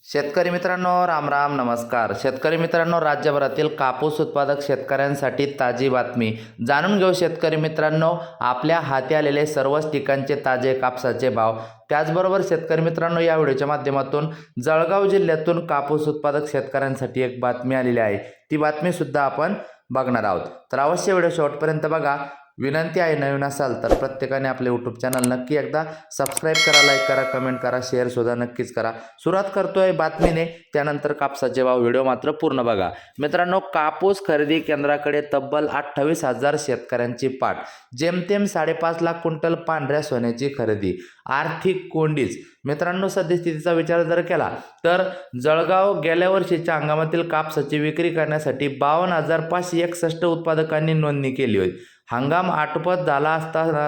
शेतकरी मित्रांनो, राम राम नमस्कार. शेतकरी मित्रांनो, राज्यभरातील कापूस उत्पादक शेतकऱ्यांसाठी ताजी बातमी जाणून घेऊ. शेतकरी मित्रांनो, आपल्या हाती आलेले सर्वच ठिकाणचे ताजे कापसाचे भाव. त्याचबरोबर शेतकरी मित्रांनो, या व्हिडिओच्या माध्यमातून जळगाव जिल्ह्यातून कापूस उत्पादक शेतकऱ्यांसाठी एक बातमी आलेली आहे. ती बातमी सुद्धा आपण बघणार आहोत. तर अवश्य व्हिडिओ शेवटपर्यंत बघा. विनंती आहे, नवीन असाल तर प्रत्येकाने आपले यूट्यूब चॅनल नक्की एकदा सबस्क्राईब करा, लाईक करा, कमेंट करा, शेअर सुद्धा नक्कीच करा. सुरुवात करतोय बातमीने, त्यानंतर कापसाचे भाव. व्हिडिओ मात्र पूर्ण बघा. मित्रांनो, कापूस खरेदी केंद्राकडे तब्बल 28,000 शेतकऱ्यांची पाठ. जेमतेम 5.5 लाख क्विंटल पांढऱ्या सोन्याची खरेदी. आर्थिक कोंडीच. मित्रांनो, सद्यस्थितीचा विचार जर केला तर जळगाव गेल्या वर्षीच्या हंगामातील कापसाची विक्री करण्यासाठी 52,561 उत्पादकांनी नोंदणी केली होती. हंगाम आटोपत झाला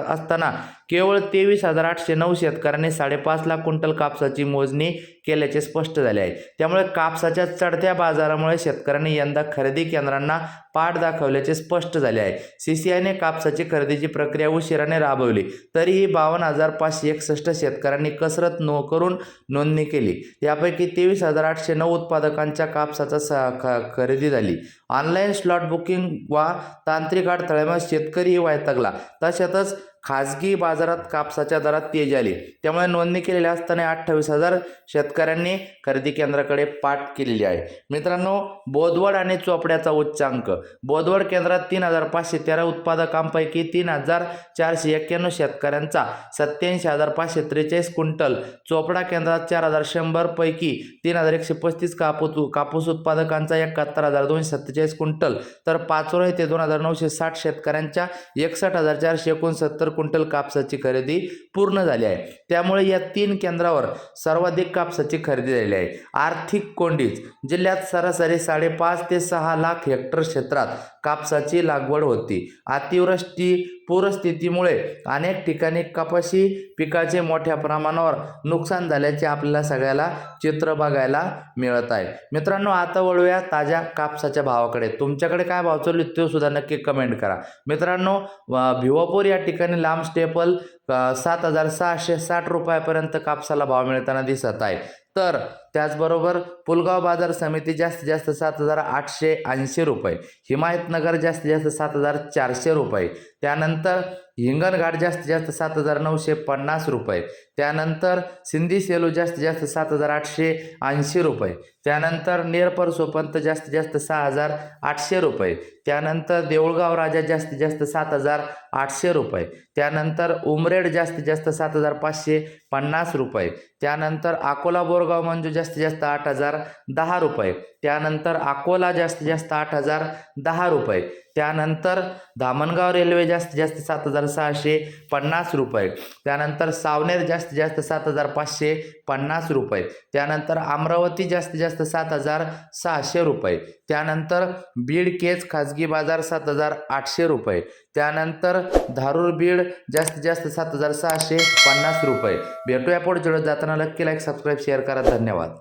असताना केवळ 23,809 शेतकऱ्यांनी 5.5 लाख क्विंटल कापसाची मोजणी केल्याचे स्पष्ट झाले आहे. त्यामुळे कापसाच्या चढत्या बाजारामुळे शेतकऱ्यांनी यंदा खरेदी केंद्रांना पाठ दाखवल्याचे स्पष्ट झाले आहे. CCIने कापसाची खरेदीची प्रक्रिया उशिराने राबवली तरीही 52,561 शेतकऱ्यांनी कसरत करून नोंदणी केली. यापैकी 23,809 उत्पादकांच्या कापसाचा खरेदी झाली. ऑनलाईन स्लॉट बुकिंग वा तांत्रिक अडथळ्यामुळे शेतकरीही वैतागला. तशातच खाजगी बाजारात कापसाच्या दरात तेजी आली. त्यामुळे नोंदणी केलेल्या असताना 28,000 शेतकऱ्यांनी खरेदी केंद्राकडे पाठ केलेली आहे. मित्रांनो, बोदवड आणि चोपड्याचा उच्चांक. बोदवड केंद्रात 3,513 उत्पादकांपैकी 3,491 शेतकऱ्यांचा 87,543 क्विंटल, चोपडा केंद्रात 4,100 पैकी 3,135 कापूस उत्पादकांचा 71,247 क्विंटल, तर पाचोरा येथे 2,960 शेतकऱ्यांच्या 61,469 क्विंटल कापसाची खरेदी पूर्ण झाली आहे. त्यामुळे या 3 केंद्रावर सर्वाधिक कापसाची खरेदी झाली आहे. आर्थिक कोंडीच. जिल्ह्यात सरासरी 5.5 ते 6 लाख हेक्टर क्षेत्रात कापसाची लागवड होती. अतिवृष्टी पूरस्थितीमुळे अनेक ठिकाणी कपाशी पिकाचे मोठ्या प्रमाणावर नुकसान झाल्याचे आपल्याला सगळ्याला चित्र बघायला मिळत आहे. मित्रांनो, आता वळूया ताज्या कापसाच्या भावाकडे. तुमच्याकडे काय भाव चालू ते सुद्धा नक्की कमेंट करा. मित्रांनो, भिवापूर या ठिकाणी लांब स्टेपल 7,660 रुपयापर्यंत कापसाला भाव मिळताना दिसत आहे. तर त्याचबरोबर पुलगाव बाजार समिती जास्तीत जास्त 7,880 रुपये, हिमायतनगर जास्तीत जास्त 7,400 रुपये, त्यानंतर हिंगणघाट जास्तीत जास्त 7,950 रुपये, त्यानंतर सिंधी सेलू जास्तीत जास्त 7,880 रुपये, त्यानंतर नेरपर सोपंत जास्तीत जास्त 6,800 रुपये, त्यानंतर देऊळगाव राजा जास्तीत जास्त 7,800 रुपये, त्यानंतर उमरेड जास्तीत जास्त 7,550 रुपये, त्यानंतर अकोला बोरगाव मंजू जास्तीत जास्त 8,010 रुपये, त्यानंतर अकोला जास्तीत जास्त 8,010 रुपये, त्यानंतर धामणगाव रेल्वे जास्तीत जास्त 7,650 रुपये, त्यानंतर सावनेर जास्तीत जास्त 7,550 रुपये, त्यानंतर अमरावती जास्तीत जास्त 7,600 रुपये, त्यानंतर बीड केज खाजगी बाजार 7,800 रुपये, त्यानंतर धारूर बीड जास्तीत जास्त 7,650 रुपये. भेटूया पुढे. जाताना नक्की लाईक, सबस्क्राईब, शेअर करा. धन्यवाद.